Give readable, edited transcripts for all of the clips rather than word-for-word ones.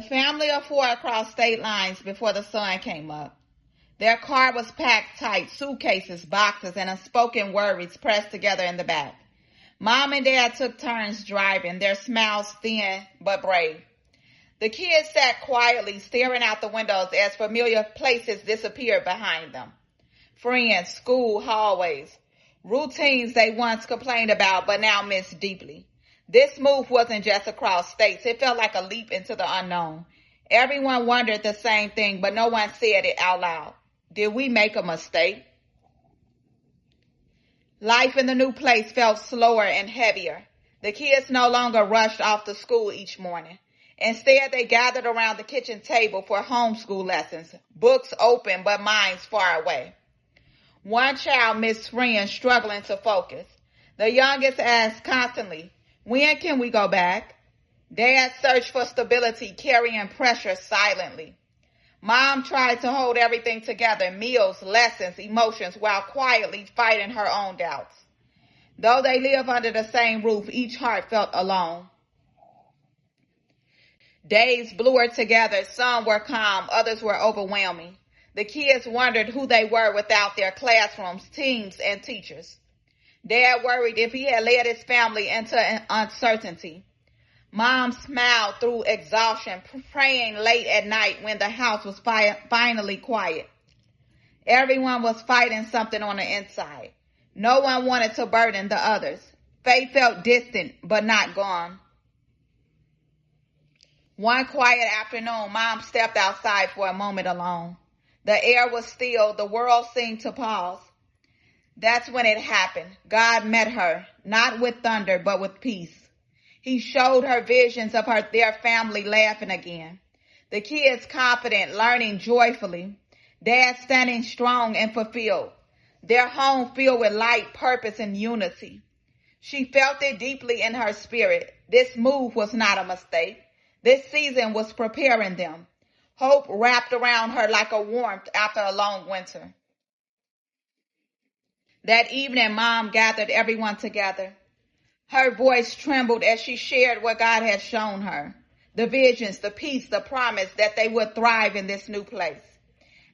family of four crossed state lines before the sun came up. Their car was packed tight, suitcases, boxes, and unspoken worries pressed together in the back. Mom and Dad took turns driving, their smiles thin but brave. The kids sat quietly, staring out the windows as familiar places disappeared behind them. Friends, school, hallways, routines they once complained about but now missed deeply. This move wasn't just across states. It felt like a leap into the unknown. Everyone wondered the same thing, but no one said it out loud. Did we make a mistake? Life in the new place felt slower and heavier. The kids no longer rushed off to school each morning. Instead, they gathered around the kitchen table for homeschool lessons, books open but minds far away. One child missed friends, struggling to focus. The youngest asked constantly, "When can we go back?" Dad searched for stability, carrying pressure silently. Mom tried to hold everything together, meals, lessons, emotions, while quietly fighting her own doubts. Though they lived under the same roof, each heart felt alone. Days blurred together. Some were calm, others were overwhelming. The kids wondered who they were without their classrooms, teams, and teachers. Dad worried if he had led his family into uncertainty. Mom smiled through exhaustion, praying late at night when the house was finally quiet. Everyone was fighting something on the inside. No one wanted to burden the others. Faith felt distant, but not gone. One quiet afternoon, Mom stepped outside for a moment alone. The air was still. The world seemed to pause. That's when it happened. God met her, not with thunder, but with peace. He showed her visions of their family laughing again. The kids confident, learning joyfully. Dad standing strong and fulfilled. Their home filled with light, purpose, and unity. She felt it deeply in her spirit. This move was not a mistake. This season was preparing them. Hope wrapped around her like a warmth after a long winter. That evening, Mom gathered everyone together. Her voice trembled as she shared what God had shown her. The visions, the peace, the promise that they would thrive in this new place.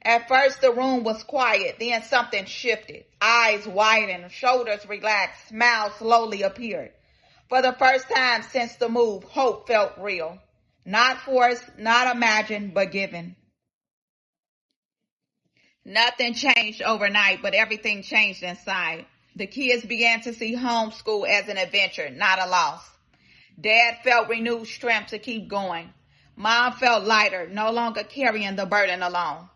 At first, the room was quiet. Then something shifted. Eyes widened, shoulders relaxed, smiles slowly appeared. For the first time since the move, hope felt real. Not forced, not imagined, but given. Nothing changed overnight, but everything changed inside. The kids began to see homeschool as an adventure, not a loss. Dad felt renewed strength to keep going. Mom felt lighter, no longer carrying the burden alone.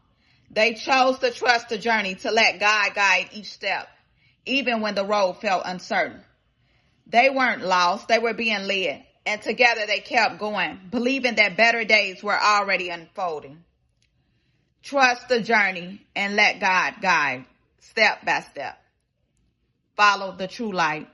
They chose to trust the journey, to let God guide each step, even when the road felt uncertain. They weren't lost, they were being led. And together they kept going, believing that better days were already unfolding. Trust the journey and let God guide, step by step. Follow the true light.